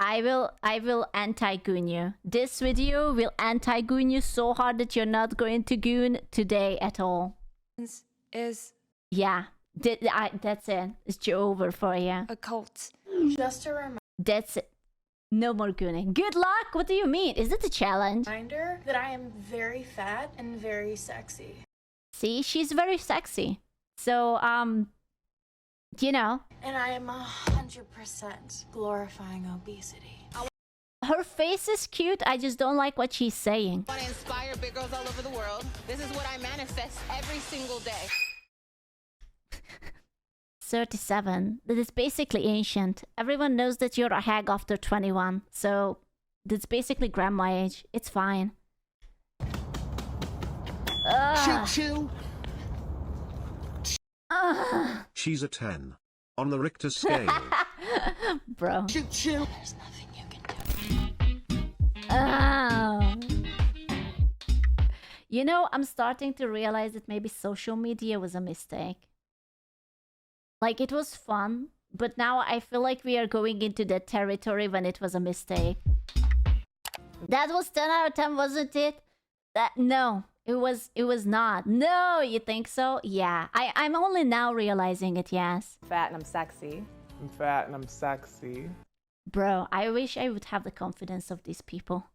I will anti-goon you. This video will anti-goon you so hard that you're not going to goon today at all. Is yeah, that's it. It's over for you. A cult. Just a That's it. No more gooning. Good luck. What do you mean? Is it a challenge? reminder that I am very fat and very sexy. See, she's very sexy. So you know. And I am 100% glorifying obesity. Her face is cute. I just don't like what she's saying. I want to inspire big girls all over the world. This is what I manifest every single day. 37. That is basically ancient. Everyone knows that you're a hag after 21. So that's basically grandma age. It's fine. Choo-choo. She's a 10 on the Richter scale. Bro. Choo-choo. There's nothing you can do. Oh. You know, I'm starting to realize that maybe social media was a mistake. Like, it was fun, but now I feel like we are going into that territory when it was a mistake. That was 10 out of 10, wasn't it? No, it was not. No, you think so? Yeah, I'm only now realizing it, yes. Fat and I'm sexy. I'm fat and I'm sexy. Bro, I wish I would have the confidence of these people.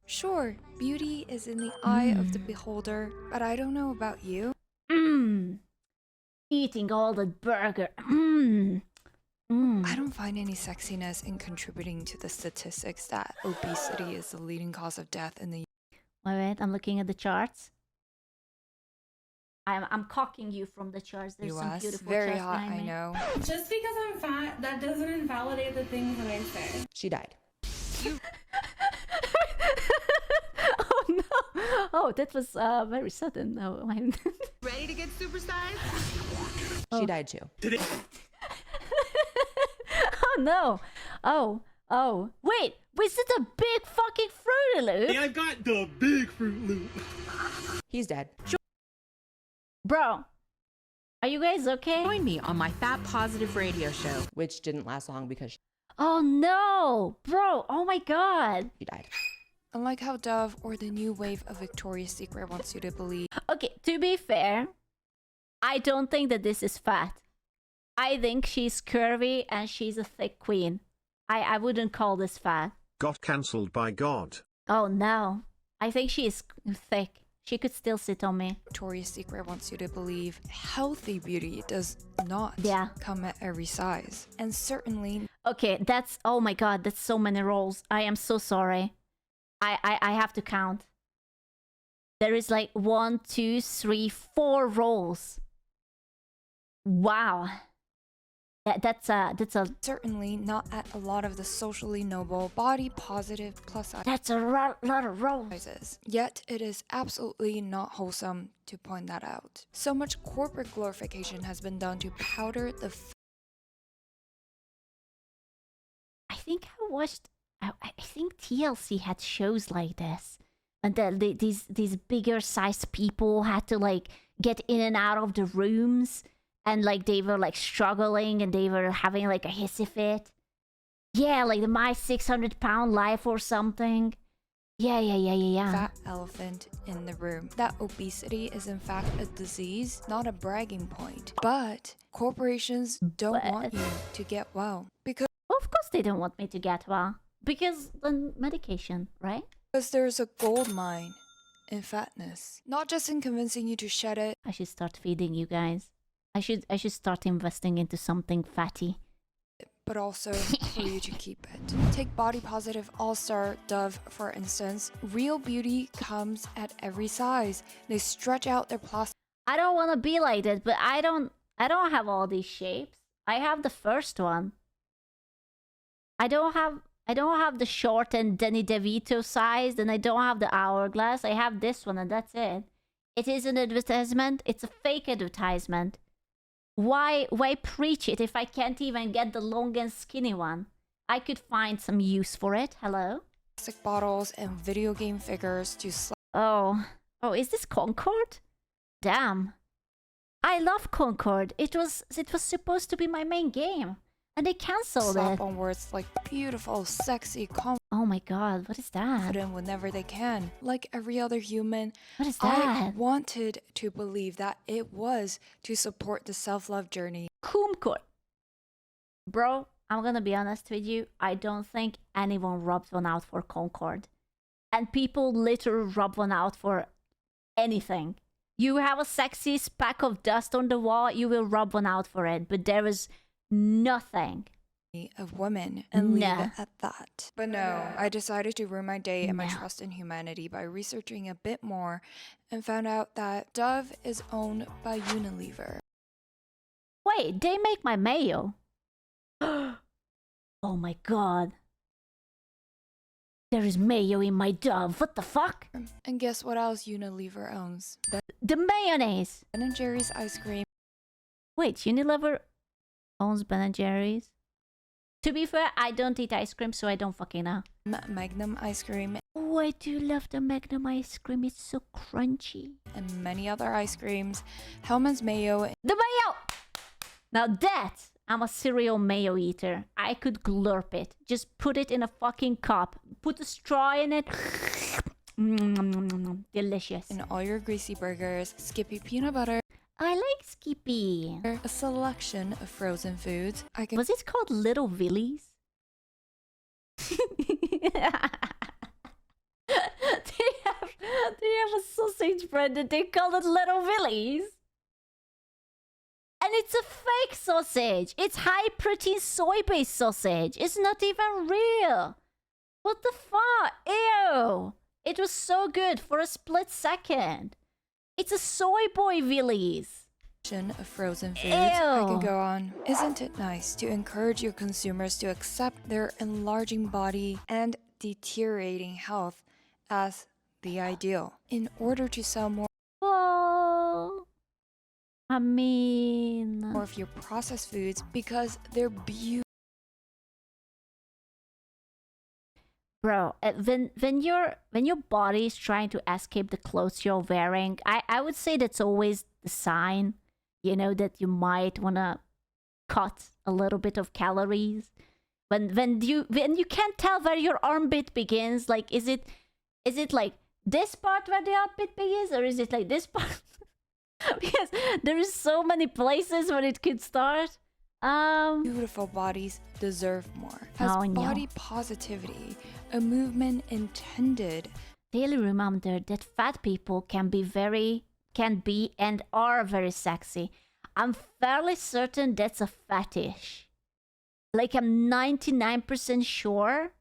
Sure, beauty is in the eye of the beholder, but I don't know about you. Eating all that burger. I don't find any sexiness in contributing to the statistics that obesity is the leading cause of death in the Wait, I'm looking at the charts. I'm cocking you from the charts. There's some US. beautiful Very charts hot, behind I me. know. Just because I'm fat, that doesn't invalidate the things that I say. She died. Oh no! Oh, that was very sudden. Oh, Ready to get supersized? She died too. oh no! Oh! Wait! Was it a big fucking Fruity Loop? I've got the big Fruit Loop. He's dead. Bro, are you guys okay? Join me on my Fat Positive radio show. Which didn't last long because Oh no! Bro, oh my god! she died. Unlike how Dove or the new wave of Victoria's Secret wants you to believe. Okay, to be fair, I don't think that this is fat. I think she's curvy and she's a thick queen. I wouldn't call this fat. Got cancelled by God. Oh no. I think she is thick. She could still sit on me. Victoria's Secret wants you to believe healthy beauty does not come at every size. And certainly... Okay, that's... Oh my god, that's so many rolls. I am so sorry. I have to count. There is like 1, 2, 3, 4 rolls. Wow. That's a certainly not at a lot of the socially noble, body positive plus size. That's a lot of rolls. Yet it is absolutely not wholesome to point that out. So much corporate glorification has been done to powder the I think I watched I think TLC had shows like this. And then these bigger sized people had to like get in and out of the rooms. And like they were like struggling and they were having like a hissy fit. Yeah, like the My 600-Pound Life or something. Yeah. fat elephant in the room. That obesity is in fact a disease, not a bragging point. But corporations don't want you to get well. Because of course they don't want me to get well. Because the medication, right? Because there's a gold mine in fatness. Not just in convincing you to shed it. I should start feeding you guys. I should start investing into something fatty. But also for you to keep it. Take body positive all-star Dove for instance. Real beauty comes at every size. They stretch out their plastic. I don't want to be like that, but I don't have all these shapes. I have the first one. I don't have the short and Danny DeVito size, and I don't have the hourglass. I have this one, and that's it. It is an advertisement. It's a fake advertisement. Why preach it if I can't even get the long and skinny one? I could find some use for it. Hello? Plastic bottles and video game figures to Oh, is this Concord? Damn. I love Concord. It was supposed to be my main game. And they cancelled slap it. on words like beautiful, sexy, Oh my god, what is that? confident whenever they can. Like every other human, What is I that? wanted to believe that it was to support the self-love journey. Kumkor. Bro, I'm gonna be honest with you. I don't think anyone rubs one out for Concord. And people literally rub one out for anything. You have a sexy speck of dust on the wall, you will rub one out for it. But there is nothing Of women and leave Nah. it at that. But no, I decided to ruin my day and my No. trust in humanity by researching a bit more and found out that Dove is owned by Unilever. Wait, they make my mayo. Oh my god. There is mayo in my Dove. What the fuck? And guess what else Unilever owns? The mayonnaise. Ben & Jerry's ice cream. Wait, Unilever owns Ben & Jerry's? To be fair, I don't eat ice cream, so I don't fucking know. Magnum ice cream, Oh, I do love the Magnum ice cream. It's so crunchy. and many other ice creams. Hellman's Mayo. The mayo! Now that, I'm a cereal mayo eater. I could glurp it. Just put it in a fucking cup. Put a straw in it. Delicious. In all your greasy burgers, Skippy peanut butter, I like Skippy. a selection of frozen foods. I can Was it called Little Willies? they have a sausage bread that they call it Little Willies. And it's a fake sausage. It's high protein soy based sausage. It's not even real. What the fuck? Ew. It was so good for a split second. It's a soy boy Willies. of frozen foods. I Ew. could go on. Isn't it nice to encourage your consumers to accept their enlarging body and deteriorating health as the ideal in order to sell more Well, I mean, of your processed foods because they're beautiful? bro, when your body is trying to escape the clothes you're wearing, I would say that's always the sign, you know, that you might wanna cut a little bit of calories. When you can't tell where your armpit begins, like is it like this part where the armpit begins, or is it like this part? Because there is so many places where it could start. Beautiful bodies deserve more. Has Oh, no. body positivity a movement intended Daily reminder that fat people can be and are very sexy. I'm fairly certain that's a fetish. Like I'm 99% sure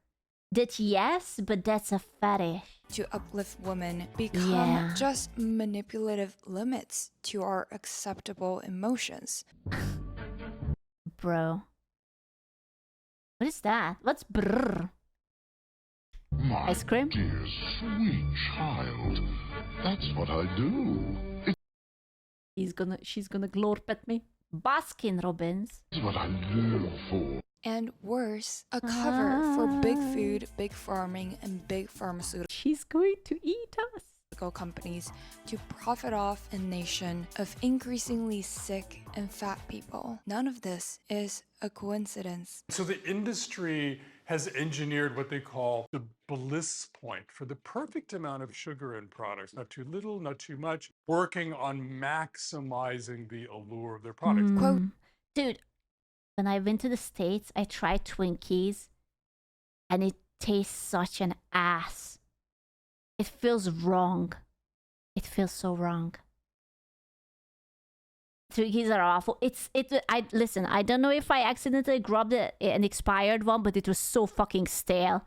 that yes, but that's a fetish. to uplift women become Yeah. just manipulative limits to our acceptable emotions? Bro. What is that? What's brrr? My Ice cream? dear sweet child, that's what I do. She's gonna glorp at me. Baskin Robbins. It's what I live for. And worse, a cover for big food, big farming, and big pharmaceutical She's going to eat us. companies to profit off a nation of increasingly sick and fat people. None of this is a coincidence. So the industry has engineered what they call the bliss point for the perfect amount of sugar in products, not too little, not too much, working on maximizing the allure of their products. Quote, Dude, when I went to the States, I tried Twinkies and it tastes such an ass. It feels wrong. It feels so wrong. Twinkies are awful. Listen, I don't know if I accidentally grabbed an expired one, but it was so fucking stale.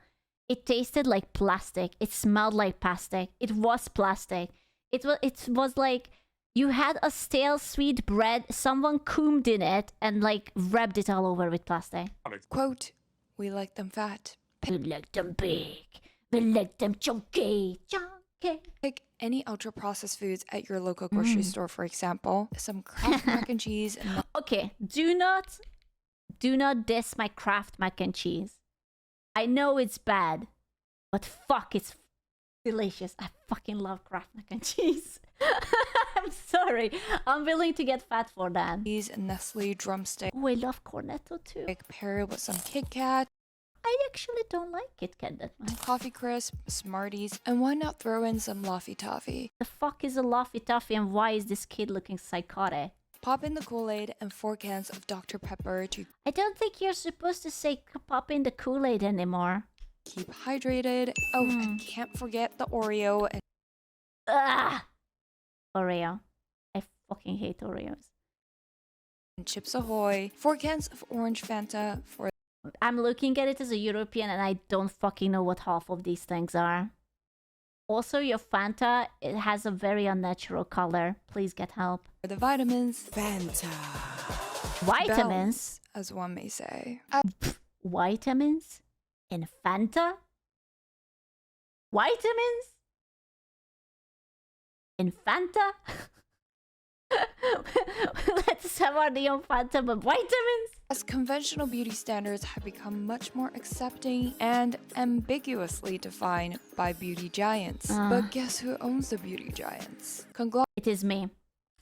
It tasted like plastic. It smelled like plastic. It was plastic. It was like you had a stale sweet bread, someone combed in it and like wrapped it all over with plastic. quote, we like them fat. We like them big. We like them chunky. Chunky. Pick any ultra processed foods at your local grocery store, for example. Some Kraft mac and cheese and Okay, do not diss my Kraft mac and cheese. I know it's bad, but fuck, it's delicious. I fucking love Kraft mac and cheese. I'm sorry. I'm willing to get fat for that. These Nestle drumstick. Oh, I love cornetto too. Pair it with some Kit Kat. I actually don't like Kit Kat that much. Coffee Crisp, Smarties, and why not throw in some Laffy Taffy? The fuck is a Laffy Taffy and why is this kid looking psychotic? Pop in the Kool-Aid and 4 cans of Dr. Pepper to I don't think you're supposed to say pop in the Kool-Aid anymore. keep hydrated. Oh, and can't forget the Oreo and Oreo. I fucking hate Oreos. Chips Ahoy. 4 cans of orange Fanta for I'm looking at it as a European and I don't fucking know what half of these things are. Also, your Fanta, it has a very unnatural color. Please get help. the vitamins. Fanta. Vitamins? Balance, as one may say. Vitamins? In Fanta? Vitamins? In Fanta? Let's have our neon Fanta, but vitamins? As conventional beauty standards have become much more accepting and ambiguously defined by beauty giants. But guess who owns the beauty giants? It is me.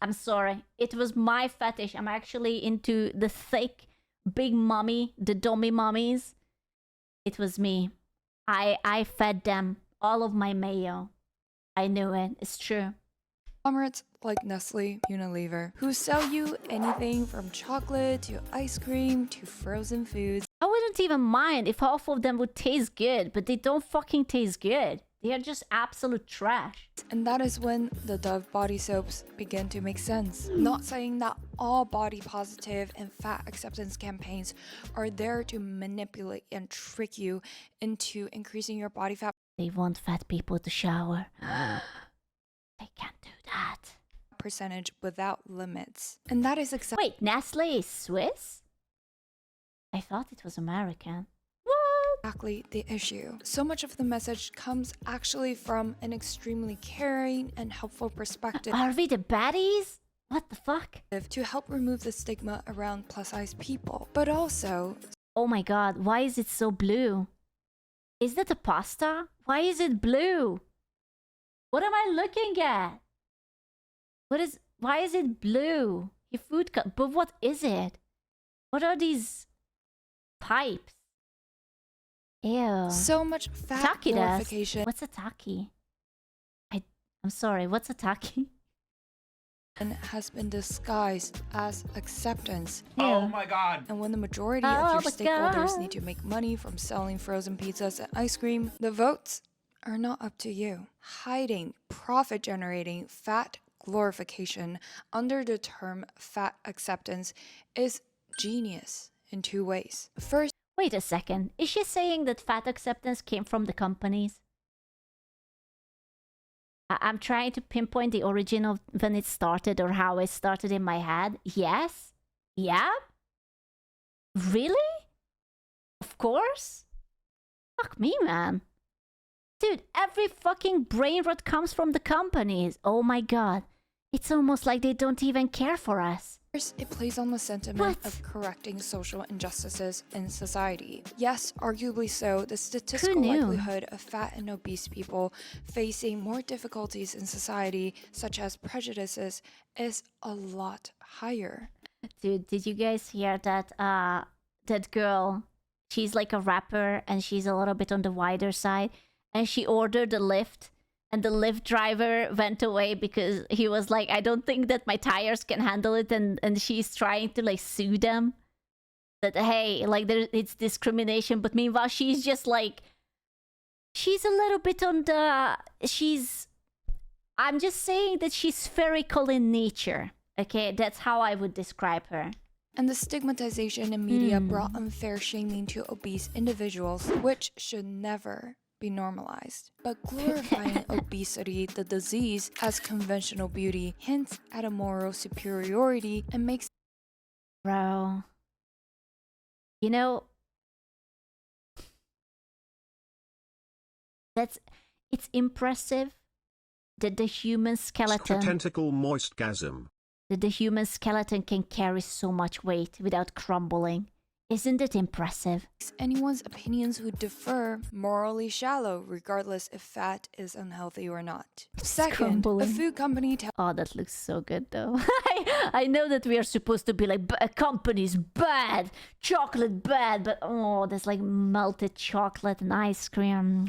I'm sorry. It was my fetish. I'm actually into the thick, big mummy, the dummy mummies. It was me. I fed them all of my mayo. I knew it. It's true. Conglomerates like Nestle, Unilever, who sell you anything from chocolate to ice cream to frozen foods. I wouldn't even mind if half of them would taste good, but they don't fucking taste good. They are just absolute trash. And that is when the Dove body soaps begin to make sense. Not saying that all body positive and fat acceptance campaigns are there to manipulate and trick you into increasing your body fat. They want fat people to shower. They can't do that. Percentage without limits. And that is exactly Wait, Nestle is Swiss? I thought it was American. the issue. So much of the message comes actually from an extremely caring and helpful perspective. Are we the baddies? What the fuck? To help remove the stigma around plus-size people. But also, Oh my god, why is it so blue? Is that a pasta? Why is it blue? What am I looking at? Why is it blue? Your food cup, but what is it? What are these pipes? Ew. so much fat Taki dust. glorification What's a taki? I'm sorry, what's a taki? has been disguised as acceptance. Ew. my god. And when the majority Oh of your my stakeholders God. need to make money from selling frozen pizzas and ice cream, the votes are not up to you. Hiding profit-generating fat glorification under the term fat acceptance is genius in 2 ways. First, Wait a second. Is she saying that fat acceptance came from the companies? I'm trying to pinpoint the origin of when it started or how it started in my head. Yes? Yeah? Really? Of course? Fuck me, man. Dude, every fucking brain rot comes from the companies. Oh my god. It's almost like they don't even care for us. it plays on the sentiment What? of correcting social injustices in society. Yes, arguably so, the statistical knew? likelihood of fat and obese people facing more difficulties in society, such as prejudices, is a lot higher. Dude, did you guys hear that that girl, she's like a rapper and she's a little bit on the wider side, and she ordered a lift and the Lyft driver went away because he was like, I don't think that my tires can handle it, and she's trying to like sue them that hey, like it's discrimination, but meanwhile she's just like, she's a little bit on the, I'm just saying that she's spherical in nature. Okay, that's how I would describe her. And the stigmatization in media brought unfair shaming to obese individuals, which should never be normalized. But glorifying obesity, the disease, as conventional beauty hints at a moral superiority and makes Bro. You know, it's impressive that the human skeleton Tentacle moist gasm. that the human skeleton can carry so much weight without crumbling. Isn't it impressive? Anyone's opinions who differ morally shallow, regardless if fat is unhealthy or not. Second, a food company Oh, that looks so good though. I know that we are supposed to be like, a company's bad, chocolate bad, but oh, there's like melted chocolate and ice cream.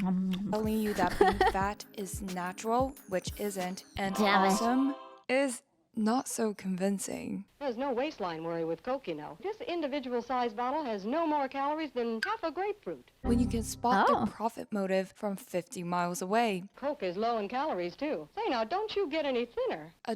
telling you that being fat is natural, which isn't, and Damn it. awesome is not so convincing. There's no waistline worry with Coke, you know. This individual size bottle has no more calories than half a grapefruit. When you can spot the profit motive from 50 miles away. Coke is low in calories, too. Say now, don't you get any thinner. A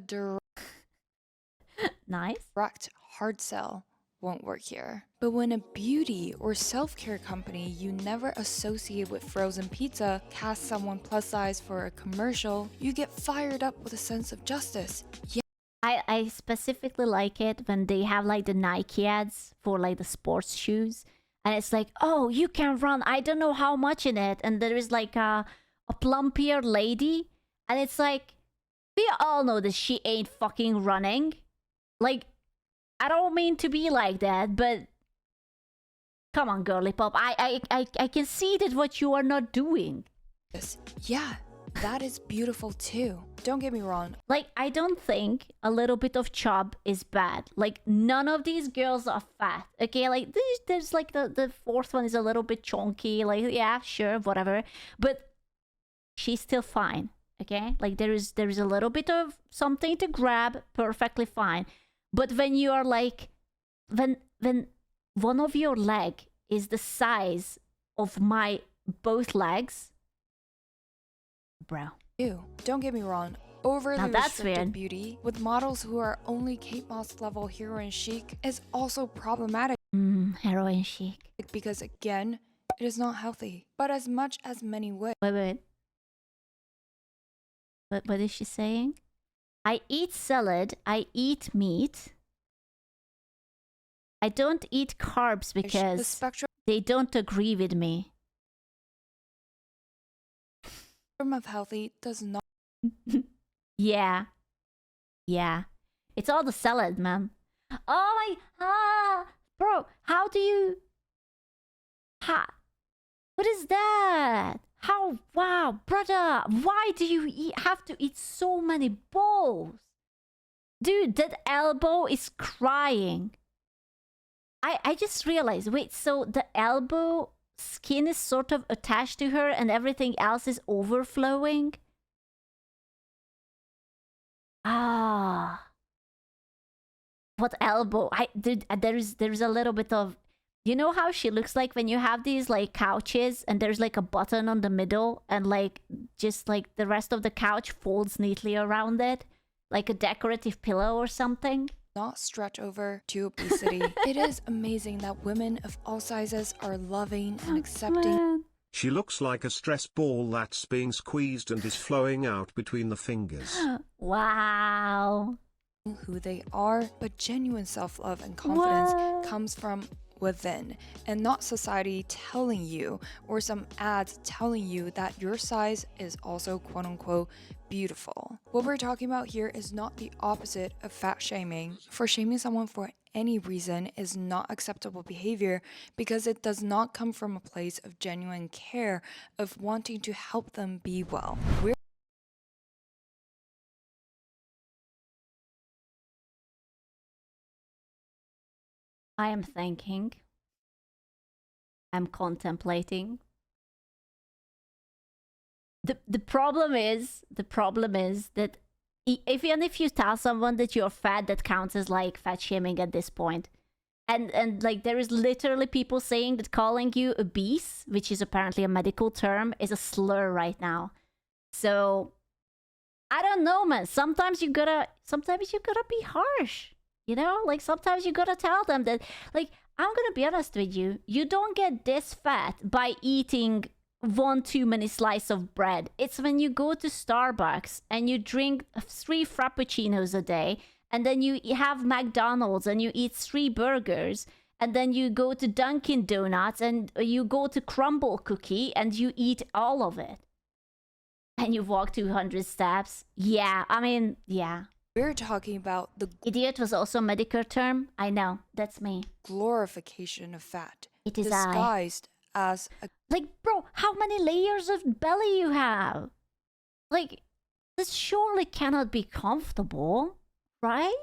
Nice. direct hard sell won't work here. But when a beauty or self-care company you never associate with frozen pizza casts someone plus size for a commercial, you get fired up with a sense of justice. Yeah. I specifically like it when they have like the Nike ads for like the sports shoes. And it's like, oh, you can run. I don't know how much in it. And there is like a plumpier lady. And it's like, we all know that she ain't fucking running. Like, I don't mean to be like that, but come on, girly pop. I can see that what you are not doing. Yeah, that is beautiful too. Don't get me wrong. Like, I don't think a little bit of chub is bad. Like, none of these girls are fat. Okay, like there's like the fourth one is a little bit chunky. Like, yeah, sure, whatever. But she's still fine. Okay, like there is a little bit of something to grab, perfectly fine. But when you are like, when one of your leg is the size of my both legs, bro. Ew, don't get me wrong. Overly Now that's restricted weird. beauty with models who are only Kate Moss level heroin chic is also problematic. Heroin chic. Because again, it is not healthy. But as much as many would. Wait. What is she saying? I eat salad, I eat meat. I don't eat carbs because The spectrum they don't agree with me. of healthy does not. Yeah. It's all the salad, man. Oh my, bro, how do you, what is that? How, wow, brother, why do you have to eat so many bowls? Dude, that elbow is crying. I just realized, wait, so the elbow skin is sort of attached to her and everything else is overflowing? What elbow? There is a little bit of, you know how she looks like when you have these like couches and there's like a button on the middle and like just like the rest of the couch folds neatly around it, like a decorative pillow or something? Not stretch over to obesity. It is amazing that women of all sizes are loving and accepting. Man. She looks like a stress ball that's being squeezed and is flowing out between the fingers. Wow. Who they are, but genuine self-love and confidence What? comes from within and not society telling you or some ads telling you that your size is also quote-unquote beautiful. What we're talking about here is not the opposite of fat shaming. For shaming someone for any reason is not acceptable behavior because it does not come from a place of genuine care of wanting to help them be well. I am thinking. I'm contemplating. The problem is that even if you tell someone that you're fat, that counts as like fat shaming at this point. And like there is literally people saying that calling you obese, which is apparently a medical term, is a slur right now. So I don't know, man. Sometimes you gotta be harsh. You know, like sometimes you gotta tell them that, like, I'm gonna be honest with you, you don't get this fat by eating one too many slices of bread. It's when you go to Starbucks and you drink 3 frappuccinos a day, and then you have McDonald's and you eat 3 burgers, and then you go to Dunkin' Donuts and you go to Crumble Cookie and you eat all of it. And you walk 200 steps. Yeah, I mean, yeah. We're talking about the Idiot was also a medical term. I know, that's me. glorification of fat, It is disguised as a Like, bro, how many layers of belly you have? Like, this surely cannot be comfortable, right?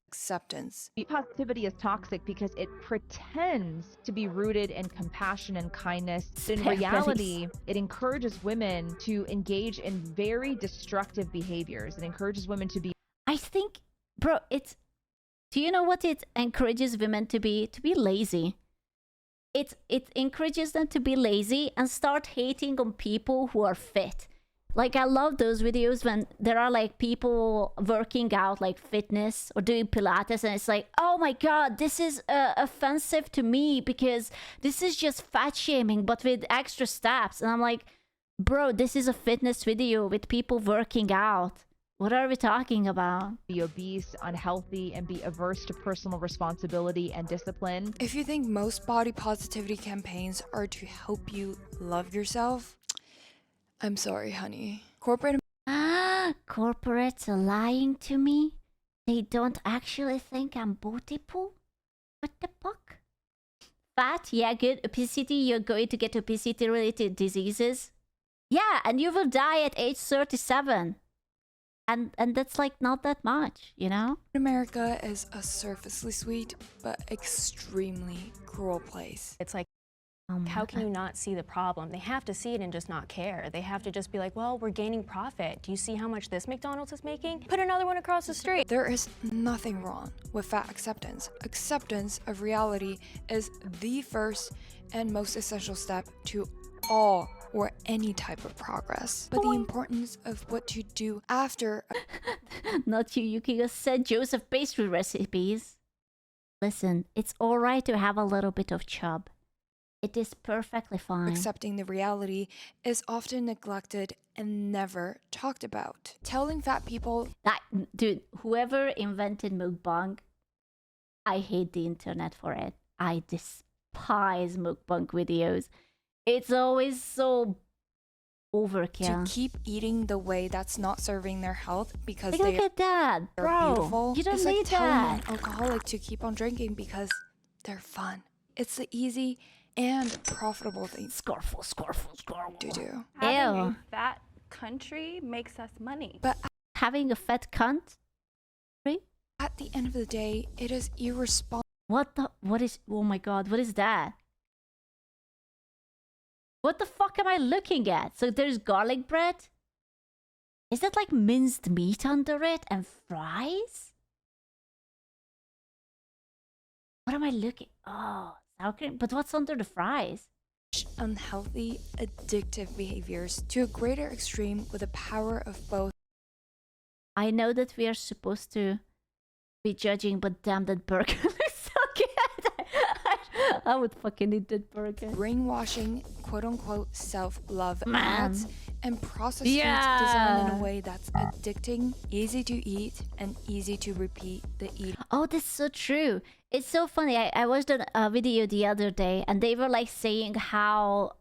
acceptance. Positivity is toxic because it pretends to be rooted in compassion and kindness. But in Spare reality, it encourages women to engage in very destructive behaviors. It encourages women to be. I think, bro, do you know what it encourages women to be? To be lazy. It encourages them to be lazy and start hating on people who are fit. Like, I love those videos when there are like people working out, like fitness or doing Pilates, and it's like, oh my god, this is offensive to me because this is just fat shaming but with extra steps. And I'm like, bro, this is a fitness video with people working out. What are we talking about? Be obese, unhealthy, and be averse to personal responsibility and discipline. If you think most body positivity campaigns are to help you love yourself, I'm sorry, honey. Corporates are lying to me? They don't actually think I'm beautiful? What the fuck? Fat? Yeah, good. Obesity? You're going to get obesity-related diseases? Yeah, and you will die at age 37. And that's like not that much, you know? America is a surfacely sweet but extremely cruel place. It's like, how can you not see the problem? They have to see it and just not care. They have to just be like, well, we're gaining profit. Do you see how much this McDonald's is making? Put another one across the street. There is nothing wrong with fat acceptance. Acceptance of reality is the first and most essential step to all or any type of progress. But the importance of what to do after... Not you, Yuki said Joseph pastry recipes. Listen, it's alright to have a little bit of chub. It is perfectly fine. Accepting the reality is often neglected and never talked about. Telling fat people... Dude, whoever invented mukbang, I hate the internet for it. I despise mukbang videos. It's always so overkill. To keep eating the way that's not serving their health because look at that, bro. Beautiful. You don't it's need like telling that. an alcoholic to keep on drinking because they're fun. It's the easy and profitable thing. Scorful to do. Having a fat country makes us money. But having a fat cunt? Right? At the end of the day, it is irresponsible. Oh my god, what is that? What the fuck am I looking at? So there's garlic bread? Is that like minced meat under it and fries? What am I looking? Oh, sour cream. But what's under the fries? Unhealthy, addictive behaviors to a greater extreme with the power of both. I know that we are supposed to be judging, but damn, that burger looks so good. I would fucking eat that burger. Brainwashing, quote-unquote, self-love ads and processed foods designed in a way that's addicting, easy to eat, and easy to repeat the eating. Oh, that's so true. It's so funny. I watched a video the other day, and they were like saying how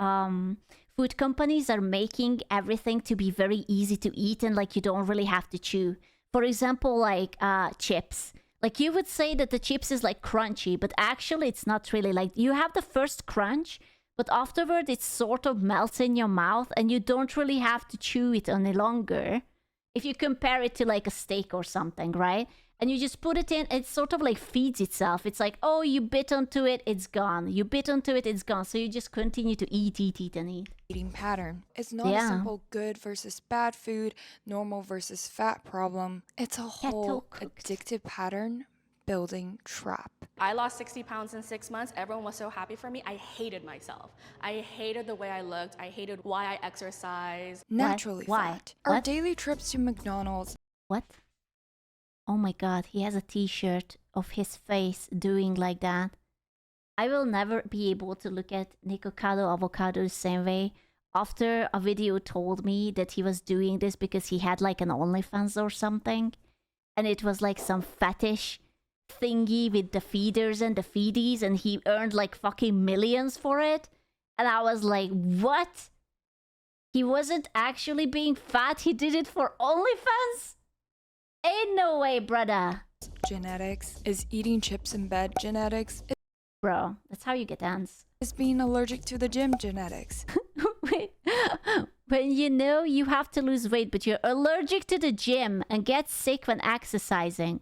food companies are making everything to be very easy to eat and like you don't really have to chew. For example, like chips. Like you would say that the chips is like crunchy, but actually it's not really. Like you have the first crunch, but afterward it sort of melts in your mouth and you don't really have to chew it any longer. If you compare it to like a steak or something, right? And you just put it in, it sort of like feeds itself. It's like, oh, you bit onto it, it's gone. You bit onto it, it's gone. So you just continue to eat, and eat. Eating pattern. It's not a simple good versus bad food, normal versus fat problem. It's a whole addictive pattern building trap. I lost 60 pounds in 6 months. Everyone was so happy for me. I hated myself. I hated the way I looked. I hated why I exercised. Naturally fat. Our What? daily trips to McDonald's. What? Oh my god, he has a t-shirt of his face doing like that. I will never be able to look at Nikocado Avocado the same way. After a video told me that he was doing this because he had like an OnlyFans or something. And it was like some fetish thingy with the feeders and the feedies, and he earned like fucking millions for it. And I was like, what? He wasn't actually being fat, he did it for OnlyFans? Ain't no way, brother. Genetics. Is eating chips in bed genetics? Bro, that's how you get ants. Is being allergic to the gym genetics? Wait. When you know you have to lose weight, but you're allergic to the gym and get sick when exercising.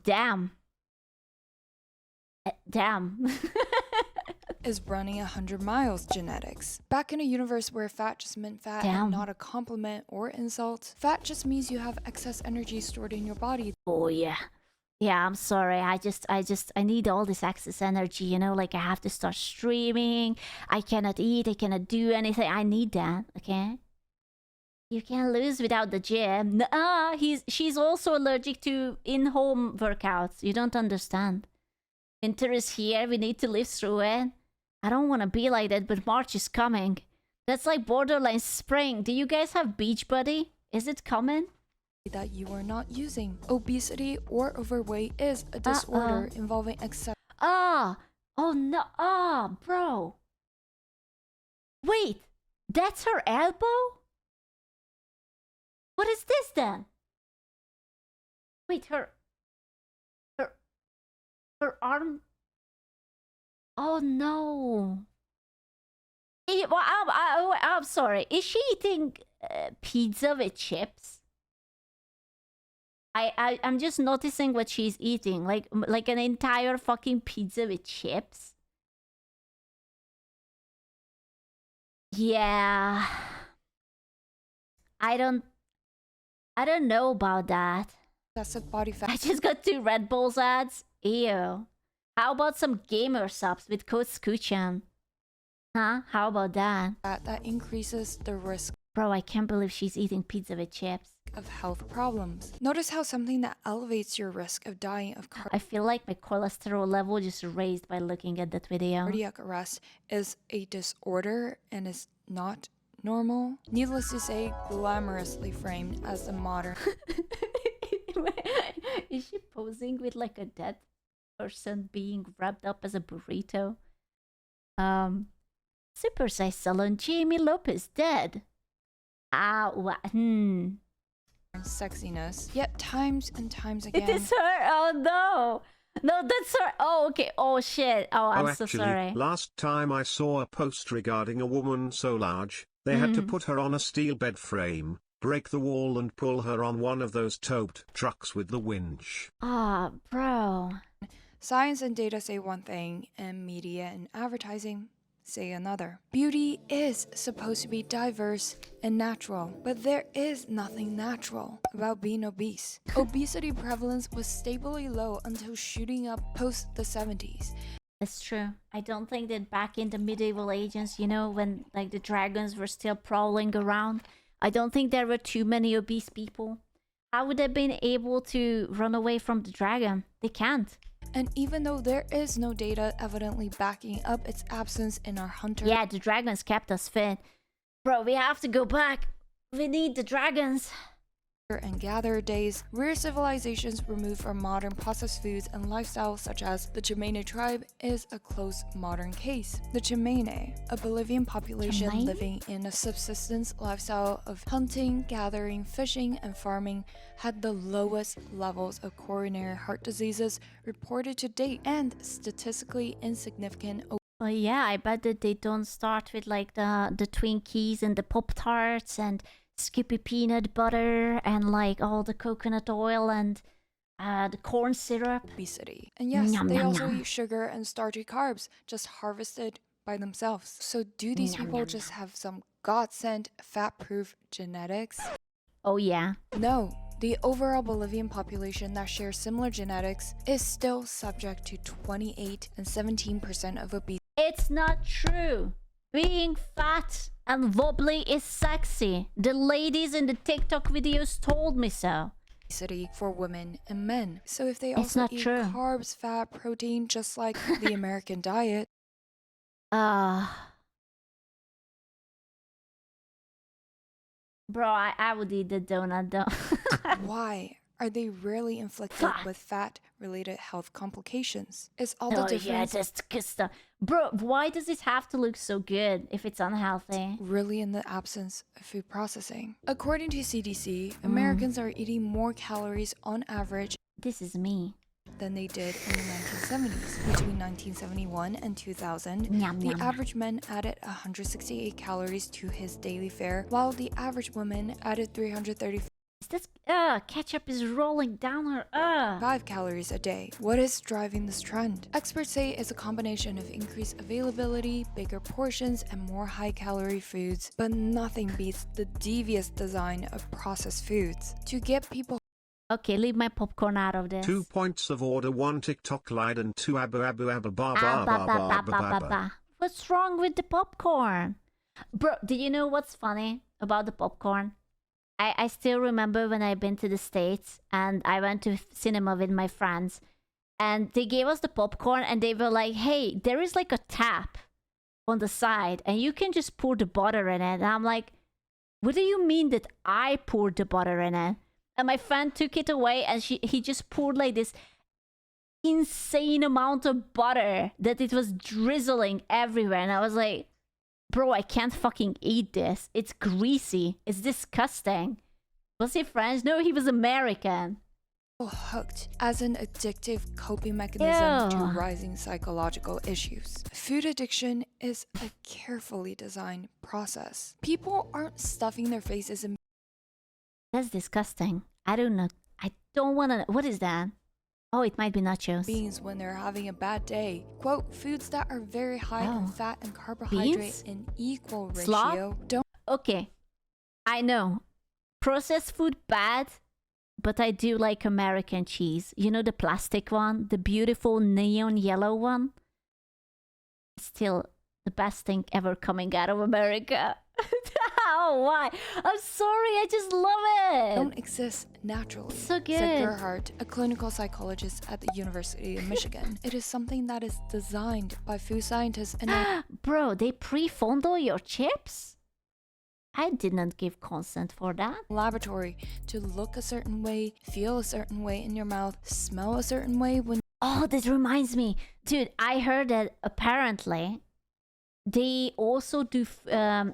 Damn. Damn. Is running 100 miles genetics? Back in a universe where fat just meant fat and not a compliment or insult, fat just means you have excess energy stored in your body. Oh yeah. Yeah, I'm sorry. I need all this excess energy, you know, like I have to start streaming. I cannot eat, I cannot do anything. I need that, okay? You can't lose without the gym. She's also allergic to in-home workouts. You don't understand. Winter is here, we need to live through it. I don't want to be like that, but March is coming. That's like borderline spring. Do you guys have Beachbody? Is it coming? That you are not using. Obesity or overweight is a disorder involving excess. Oh no, bro. Wait, that's her elbow? What is this then? Wait, her arm. Oh no. I'm sorry. Is she eating pizza with chips? I'm just noticing what she's eating, like an entire fucking pizza with chips. Yeah. I don't know about that. Excessive body fat. I just got 2 Red Bulls ads. Ew. How about some gamer subs with code Scoochan? Huh? How about that? That increases the risk. Bro, I can't believe she's eating pizza with chips. Of health problems. Notice how something that elevates your risk of dying of I feel like my cholesterol level just raised by looking at that video. Cardiac arrest is a disorder and is not normal. Needless to say, glamorously framed as the modern. Is she posing with like a dead person being wrapped up as a burrito? Super Size Salon Jamie Lopez dead. Sexiness, yet times and times again. It is her. Oh no, that's her. Oh okay. Oh shit. Oh, I'm so actually, sorry. Last time I saw a post regarding a woman so large, they had to put her on a steel bed frame, break the wall and pull her on one of those towed trucks with the winch. Bro. Science and data say one thing, and media and advertising say another. Beauty is supposed to be diverse and natural, but there is nothing natural about being obese. Obesity prevalence was stably low until shooting up post the 70s. That's true. I don't think that back in the medieval ages, you know, when like the dragons were still prowling around, I don't think there were too many obese people. How would they have been able to run away from the dragon? They can't. And even though there is no data evidently backing up its absence in our hunter... Yeah, the dragons kept us fit. Bro, we have to go back. We need the dragons. And gather days, rare civilizations removed from modern processed foods and lifestyles such as the Chimene tribe is a close modern case. The Chimene, a Bolivian population living in a subsistence lifestyle of hunting, gathering, fishing, and farming, had the lowest levels of coronary heart diseases reported to date and statistically insignificant. Oh yeah, I bet that they don't start with like the Twinkies and the Pop-Tarts and Skippy peanut butter and like all the coconut oil and the corn syrup. Obesity. And yes, they also eat sugar and starchy carbs just harvested by themselves. So do these people just have some God-sent fat-proof genetics? Oh yeah. No. The overall Bolivian population that shares similar genetics is still subject to 28 and 17% of obesity. It's not true. Being fat and wobbly is sexy. The ladies in the TikTok videos told me so. Obesity for women and men. So if they also eat carbs, fat, protein, just like the American diet. Bro, I would eat the donut though. Why are they rarely inflicted with fat-related health complications. It's all the difference. Yeah, just disgusting. Bro, why does it have to look so good if it's unhealthy? Really in the absence of food processing. According to CDC, Americans are eating more calories on average. This is me. Than they did in the 1970s. Between 1971 and 2000, the average man added 168 calories to his daily fare, while the average woman added 335. This ketchup is rolling down her 5 calories a day. What is driving this trend? Experts say it's a combination of increased availability, bigger portions, and more high-calorie foods, but nothing beats the devious design of processed foods. To get people Okay, leave my popcorn out of this. 2 points of order, 1 TikTok lied and 2 abu abu abu ba ba. What's wrong with the popcorn? Bro, do you know what's funny about the popcorn? I still remember when I've been to the States and I went to cinema with my friends and they gave us the popcorn and they were like, hey, there is like a tap on the side and you can just pour the butter in it. And I'm like, what do you mean that I poured the butter in it? And my friend took it away and he just poured like this insane amount of butter that it was drizzling everywhere. And I was like, bro, I can't fucking eat this. It's greasy. It's disgusting. Was he French? No, he was American. Hooked as an addictive coping mechanism to rising psychological issues. Food addiction is a carefully designed process. People aren't stuffing their faces in. That's disgusting. I don't know. I don't want to. What is that? Oh, it might be nachos. Beans when they're having a bad day. Quote, foods that are very high in fat and carbohydrate in equal ratio. Slop? Don't. Okay. I know. Processed food bad, but I do like American cheese. You know the plastic one? The beautiful neon yellow one? Still the best thing ever coming out of America. Oh, why? I'm sorry, I just love it. Don't exist naturally. So good. Said Gerhardt, a clinical psychologist at the University of Michigan. It is something that is designed by food scientists and bro, they pre-fondle your chips? I didn't give consent for that. Laboratory to look a certain way, feel a certain way in your mouth, smell a certain way when. Oh, this reminds me. Dude, I heard that apparently they also do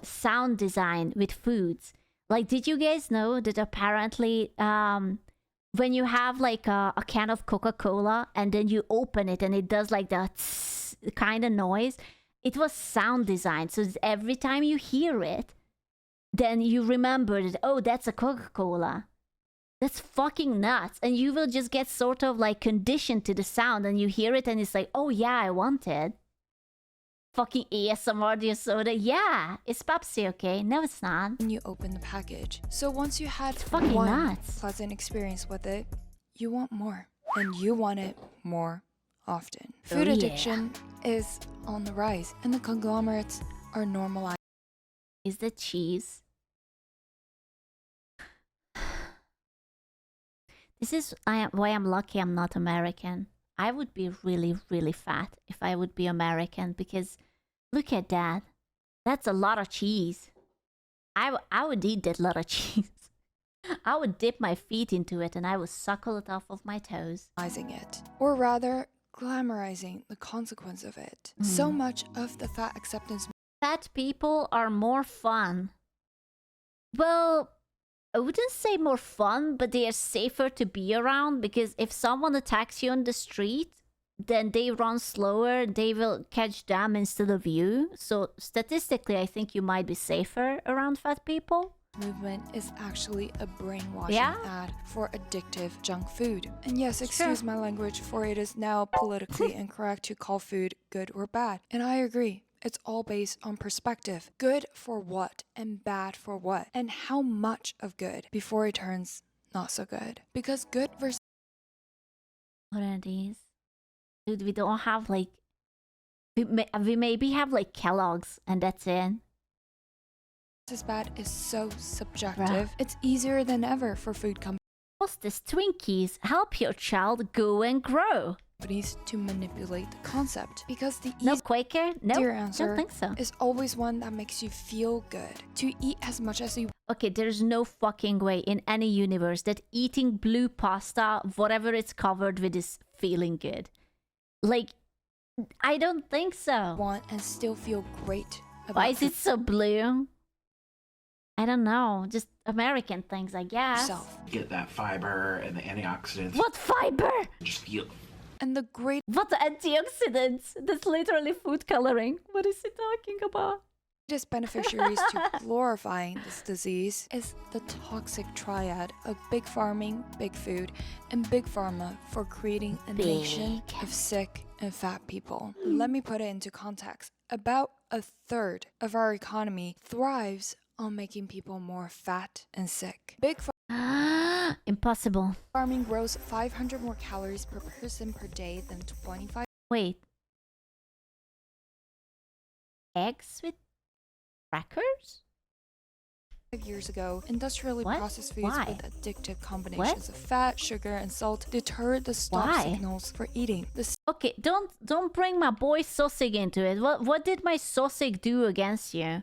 sound design with foods. Like, did you guys know that apparently when you have like a can of Coca-Cola and then you open it and it does like that kind of noise, it was sound design. So every time you hear it, then you remember that, oh, that's a Coca-Cola. That's fucking nuts. And you will just get sort of like conditioned to the sound and you hear it and it's like, oh yeah, I want it. Fucking ASMR, dear soda. Yeah, it's Pepsi, okay? No, it's not. When you open the package. So once you had fucking one nuts. pleasant experience with it, you want more. And you want it more often. Food addiction is on the rise and the conglomerates are normalized. Is the cheese? This is why I'm lucky I'm not American. I would be really, really fat if I would be American because look at that. That's a lot of cheese. I would eat that lot of cheese. I would dip my feet into it and I would suckle it off of my toes. It, or rather, glamorizing the consequence of it. So much of the fat acceptance. Fat people are more fun. Well, I wouldn't say more fun, but they are safer to be around because if someone attacks you on the street, then they run slower, they will catch them instead of you. So statistically, I think you might be safer around fat people. Movement is actually a brainwashing ad for addictive junk food. And yes, excuse my language, for it is now politically incorrect to call food good or bad. And I agree. It's all based on perspective. Good for what and bad for what? And how much of good before it turns not so good? Because good versus... What are these? Dude, we don't have like... We maybe have like Kellogg's and that's it. Versus bad is so subjective. It's easier than ever for food companies. What's this? Twinkies help your child go and grow. companies to manipulate the concept, because the No Quaker? No, easier don't answer think so. is always one that makes you feel good. To eat as much as you Okay, there's no fucking way in any universe that eating blue pasta, whatever it's covered with, is feeling good. Like, I don't think so. want and still feel great about Why is it so blue? I don't know. Just American things, I guess. yourself. Get that fiber and the antioxidants. What fiber? Just feel. And the great What antioxidants? That's literally food coloring. What is he talking about? greatest beneficiaries to glorifying this disease is the toxic triad of big farming, big food, and big pharma for creating a nation of sick and fat people. Let me put it into context. About a third of our economy thrives on making people more fat and sick. Big Impossible. farming grows 500 more calories per person per day than 25 Wait. Eggs with crackers? years ago. Industrially What? processed foods Why? with addictive combinations of fat, sugar, and salt deter the stop Why? signals for eating. The Okay, don't bring my boy Sosig into it. What did my Sosig do against you?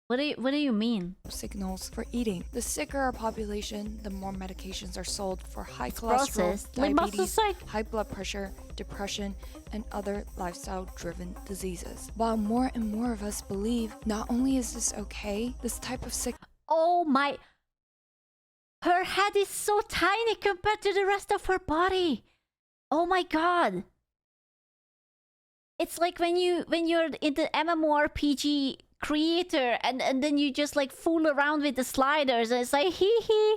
What do you mean? signals for eating. The sicker our population, the more medications are sold for high cholesterol, Processed. Like diabetes, Sosig. high blood pressure, depression, and other lifestyle-driven diseases. While more and more of us believe not only is this okay, this type of sick Oh my. Her head is so tiny compared to the rest of her body. Oh my god. It's like when you're in the MMORPG creator and then you just like fool around with the sliders and it's like hee hee.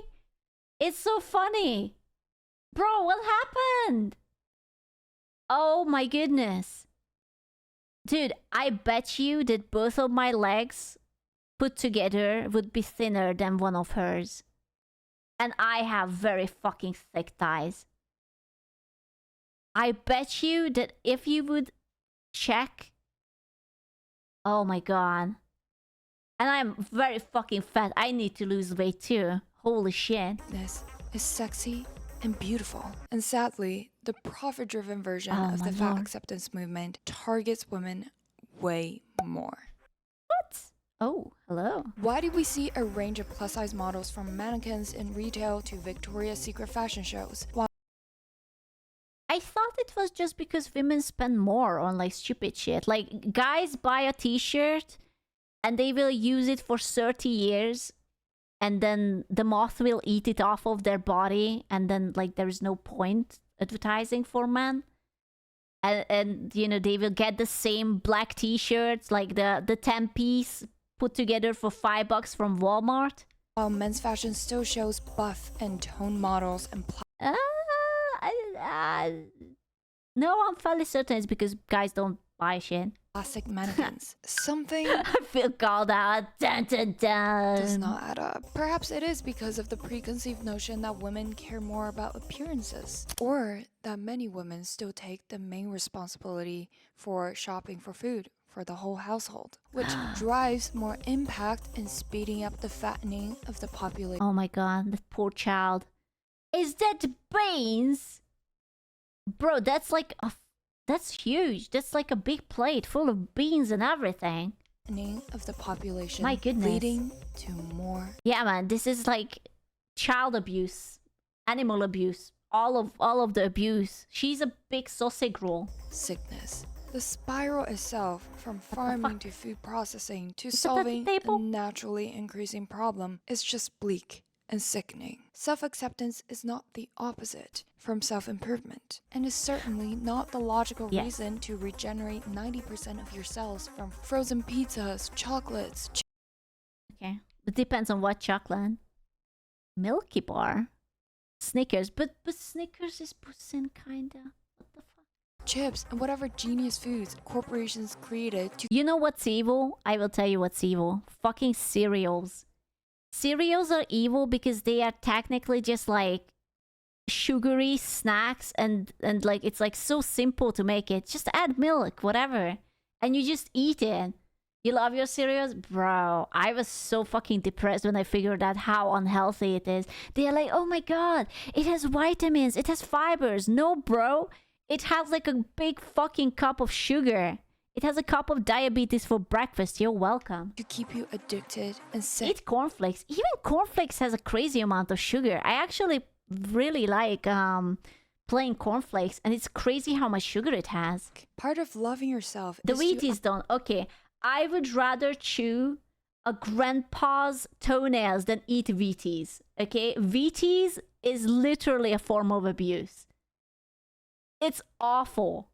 It's so funny. Bro, what happened? Oh my goodness. Dude, I bet you that both of my legs put together would be thinner than one of hers. And I have very fucking thick thighs. I bet you that if you would check. Oh my god. And I'm very fucking fat. I need to lose weight too. Holy shit. This is sexy and beautiful. And sadly, the profit-driven version Oh of my the fat lord. acceptance movement targets women way more. What? Oh, hello. Why do we see a range of plus-size models from mannequins in retail to Victoria's Secret fashion shows? While I thought it was just because women spend more on like stupid shit. Like guys buy a t-shirt and they will use it for 30 years and then the moth will eat it off of their body and then like there is no point advertising for men. And you know, they will get the same black t-shirts, like the 10-piece put together for $5 from Walmart. While men's fashion still shows buff and toned models and No, I'm fairly certain it's because guys don't buy shit. plastic mannequins. Something I feel called out. Dun, dun, dun. does not add up. Perhaps it is because of the preconceived notion that women care more about appearances, or that many women still take the main responsibility for shopping for food for the whole household, which drives more impact in speeding up the fattening of the population. Oh my god, that poor child. Is that beans? Bro, that's like that's huge. That's like a big plate full of beans and everything. Of the population, My goodness. leading to more. Yeah, man, this is like child abuse, animal abuse, all of the abuse. She's a big sausage roll. Sickness. The spiral itself, from farming to food processing to that the solving table? a naturally increasing problem, is just bleak and sickening. Self-acceptance is not the opposite from self-improvement, and is certainly not the logical Yes. reason to regenerate 90% of your cells from frozen pizzas, chocolates, Okay. It depends on what chocolate. Milky Bar. Snickers. But Snickers is pussing kinda. What the fuck? chips, and whatever genius foods corporations created to You know what's evil? I will tell you what's evil. Fucking cereals. Cereals are evil because they are technically just like sugary snacks and like it's like so simple to make it. Just add milk, whatever. And you just eat it. You love your cereals? Bro, I was so fucking depressed when I figured out how unhealthy it is. They're like, oh my god, it has vitamins, it has fibers. No, bro. It has like a big fucking cup of sugar. It has a cup of diabetes for breakfast. You're welcome. To keep you addicted and sick. Eat cornflakes. Even cornflakes has a crazy amount of sugar. I actually really like plain cornflakes, and it's crazy how much sugar it has. Part of loving yourself. The Wheaties don't. Okay, I would rather chew a grandpa's toenails than eat Wheaties. Okay, Wheaties is literally a form of abuse. It's awful.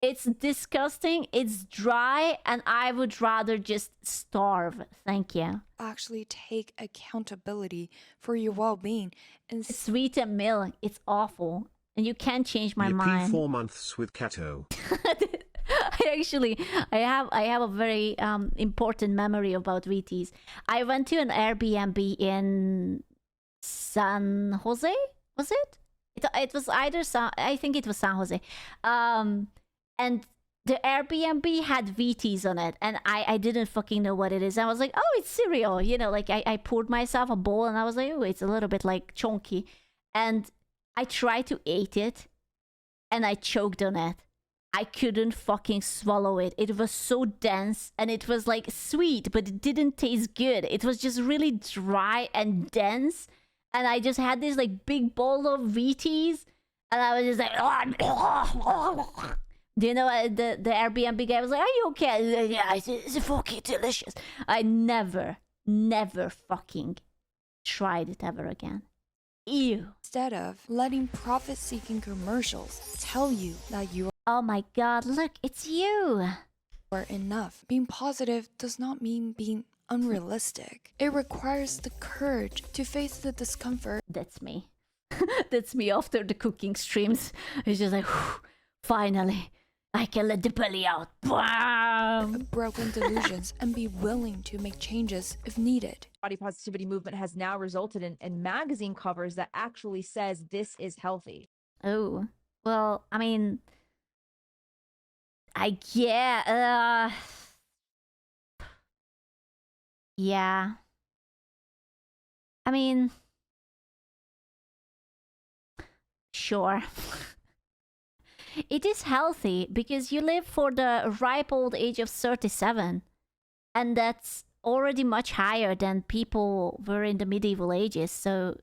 It's disgusting, it's dry, and I would rather just starve. Thank you. Actually take accountability for your well-being. And sweetened milk, it's awful. And you can't change my mind. 4 months with keto. I have a very important memory about Wheaties. I went to an Airbnb in San Jose, was it? It was either I think it was San Jose. And the Airbnb had Wheaties on it, and I didn't fucking know what it is. I was like, oh, it's cereal. You know, like I poured myself a bowl, and I was like, oh, it's a little bit like chunky. And I tried to eat it, and I choked on it. I couldn't fucking swallow it. It was so dense, and it was like sweet, but it didn't taste good. It was just really dry and dense. And I just had this like big bowl of Wheaties, and I was just like, do you know the Airbnb guy was like, are you okay? Yeah, it's fucking delicious. I never fucking tried it ever again. Ew. Instead of letting profit-seeking commercials tell you that you oh my god, look, it's you. are enough. Being positive does not mean being unrealistic. It requires the courage to face the discomfort. That's me. That's me after the cooking streams. It's just like, finally, I can let the belly out. Broken delusions and be willing to make changes if needed. Body positivity movement has now resulted in magazine covers that actually says this is healthy. Oh, well, I mean, yeah. I mean, sure. It is healthy because you live for the ripe old age of 37. And that's already much higher than people were in the medieval ages. So,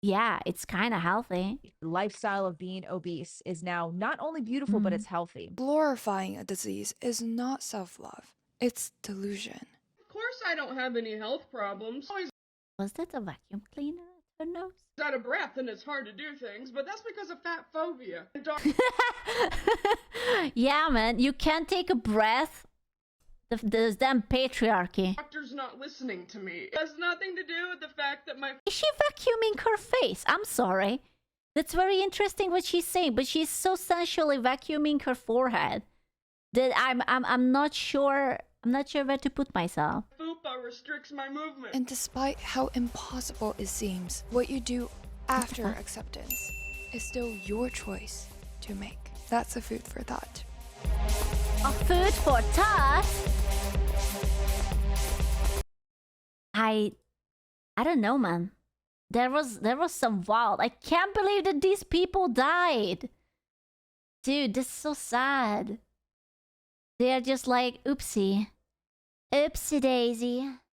yeah, it's kind of healthy. The lifestyle of being obese is now not only beautiful, but it's healthy. Glorifying a disease is not self-love. It's delusion. Of course I don't have any health problems. Was that a vacuum cleaner at her nose? Out of breath and it's hard to do things, but that's because of fat phobia. Yeah, man, you can't take a breath. There's damn patriarchy. Doctor's not listening to me. It has nothing to do with the fact that my... Is she vacuuming her face? I'm sorry. That's very interesting what she's saying, but she's so sensually vacuuming her forehead that I'm not sure. I'm not sure where to put myself. Fupa restricts my movement. And despite how impossible it seems, what you do after acceptance is still your choice to make. That's a food for thought. A food for thought? I don't know, man. There was some wild. I can't believe that these people died. Dude, this is so sad. They're just like, oopsie. Oopsie daisy.